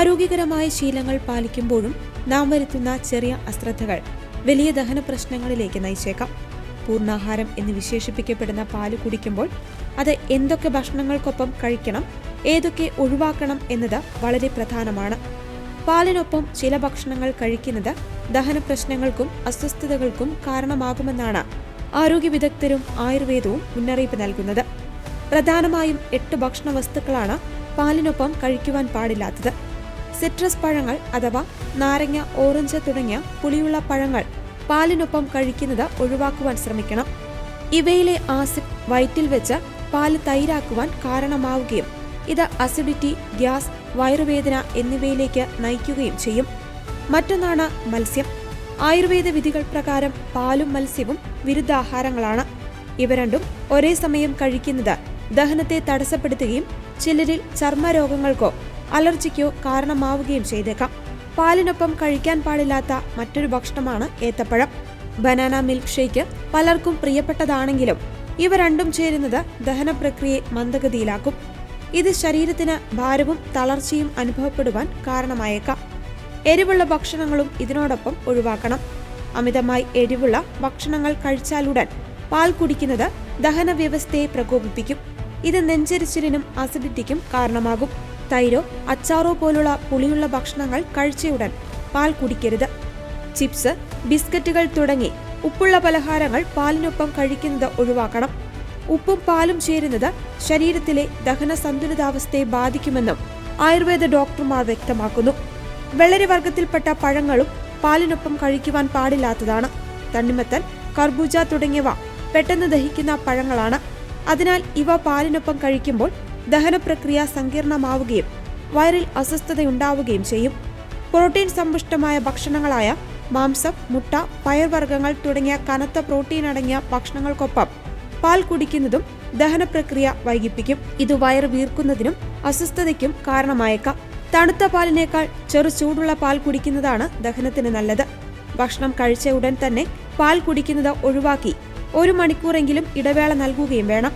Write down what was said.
ആരോഗ്യകരമായ ശീലങ്ങൾ പാലിക്കുമ്പോഴും നാം വരുത്തുന്ന ചെറിയ അശ്രദ്ധകൾ വലിയ ദഹന പ്രശ്നങ്ങളിലേക്ക് നയിച്ചേക്കാം. പൂർണ്ണാഹാരം എന്ന് വിശേഷിപ്പിക്കപ്പെടുന്ന പാല് കുടിക്കുമ്പോൾ അത് എന്തൊക്കെ ഭക്ഷണങ്ങൾക്കൊപ്പം കഴിക്കണം, ഏതൊക്കെ ഒഴിവാക്കണം എന്നത് വളരെ പ്രധാനമാണ്. പാലിനൊപ്പം ചില ഭക്ഷണങ്ങൾ കഴിക്കുന്നത് ദഹന പ്രശ്നങ്ങൾക്കും അസ്വസ്ഥതകൾക്കും കാരണമാകുമെന്നാണ് ആരോഗ്യ വിദഗ്ധരും ആയുർവേദവും മുന്നറിയിപ്പ് നൽകുന്നത്. പ്രധാനമായും 8 ഭക്ഷണ വസ്തുക്കളാണ് പാലിനൊപ്പം കഴിക്കുവാൻ പാടില്ലാത്തത്. സിട്രസ് പഴങ്ങൾ അഥവാ നാരങ്ങ, ഓറഞ്ച് തുടങ്ങിയ പുളിയുള്ള പഴങ്ങൾ പാലിനൊപ്പം കഴിക്കുന്നത് ഒഴിവാക്കുവാൻ ശ്രമിക്കണം. ഇവയിലെ ആസിഡ് വയറ്റിൽ വെച്ച് പാല് തൈരാക്കുവാൻ കാരണമാവുകയും ഇത് അസിഡിറ്റി, ഗ്യാസ്, വയറുവേദന എന്നിവയിലേക്ക് നയിക്കുകയും ചെയ്യും. മറ്റൊന്നാണ് മത്സ്യം. ആയുർവേദ വിധികൾ പ്രകാരം പാലും മത്സ്യവും വിരുദ്ധാഹാരങ്ങളാണ്. ഇവ രണ്ടും ഒരേ സമയം കഴിക്കുന്നത് ദഹനത്തെ തടസ്സപ്പെടുത്തുകയും ചിലരിൽ ചർമ്മരോഗങ്ങൾക്കോ അലർജിക്കോ കാരണമാവുകയും ചെയ്തേക്കാം. പാലിനൊപ്പം കഴിക്കാൻ പാടില്ലാത്ത മറ്റൊരു ഭക്ഷണമാണ് ഏത്തപ്പഴം. ബനാന മിൽക്ക് ഷേക്ക് പലർക്കും പ്രിയപ്പെട്ടതാണെങ്കിലും ഇവ രണ്ടും ചേരുന്നത് ദഹന പ്രക്രിയയെ മന്ദഗതിയിലാക്കും. ഇത് ശരീരത്തിന് ഭാരവും തളർച്ചയും അനുഭവപ്പെടുവാൻ കാരണമായേക്കാം. എരിവുള്ള ഭക്ഷണങ്ങളും ഇതിനോടൊപ്പം ഒഴിവാക്കണം. അമിതമായി എരിവുള്ള ഭക്ഷണങ്ങൾ കഴിച്ചാലുടൻ പാൽ കുടിക്കുന്നത് ദഹന വ്യവസ്ഥയെ പ്രകോപിപ്പിക്കും. ഇത് നെഞ്ചരിച്ചിലിനും അസിഡിറ്റിക്കും കാരണമാകും. തൈരോ അച്ചാറോ പോലുള്ള പുളിയുള്ള ഭക്ഷണങ്ങൾ കഴിച്ചയുടൻ പാൽ കുടിക്കരുത്. ചിപ്സ്, ബിസ്ക്കറ്റുകൾ തുടങ്ങി ഉപ്പുള്ള പലഹാരങ്ങൾ പാലിനൊപ്പം കഴിക്കുന്നത് ഒഴിവാക്കണം. ഉപ്പും പാലും ചേരുന്നത് ശരീരത്തിലെ ദഹന സന്തുലിതാവസ്ഥയെ ബാധിക്കുമെന്നും ആയുർവേദ ഡോക്ടർമാർ വ്യക്തമാക്കുന്നു. വെള്ളരി വർഗത്തിൽപ്പെട്ട പഴങ്ങളും പാലിനൊപ്പം കഴിക്കുവാൻ പാടില്ലാത്തതാണ്. തണ്ണിമത്തൻ, കർബൂജ തുടങ്ങിയവ പെട്ടെന്ന് ദഹിക്കുന്ന പഴങ്ങളാണ്. അതിനാൽ ഇവ പാലിനൊപ്പം കഴിക്കുമ്പോൾ ദഹന പ്രക്രിയ സങ്കീർണമാവുകയും വയറിൽ അസ്വസ്ഥതയുണ്ടാവുകയും ചെയ്യും. പ്രോട്ടീൻ സമ്പുഷ്ടമായ ഭക്ഷണങ്ങളായ മാംസം, മുട്ട, പയർവർഗ്ഗങ്ങൾ തുടങ്ങിയ കനത്ത പ്രോട്ടീൻ അടങ്ങിയ ഭക്ഷണങ്ങൾക്കൊപ്പം പാൽ കുടിക്കുന്നതും ദഹന പ്രക്രിയ വൈകിപ്പിക്കും. ഇത് വയറ് വീർക്കുന്നതിനും അസ്വസ്ഥതയ്ക്കും കാരണമായേക്കാം. തണുത്ത പാലിനേക്കാൾ ചെറു ചൂടുള്ള പാൽ കുടിക്കുന്നതാണ് ദഹനത്തിന് നല്ലത്. ഭക്ഷണം കഴിച്ച ഉടൻ തന്നെ പാൽ കുടിക്കുന്നത് ഒഴിവാക്കി 1 മണിക്കൂറെങ്കിലും ഇടവേള നൽകുകയും വേണം.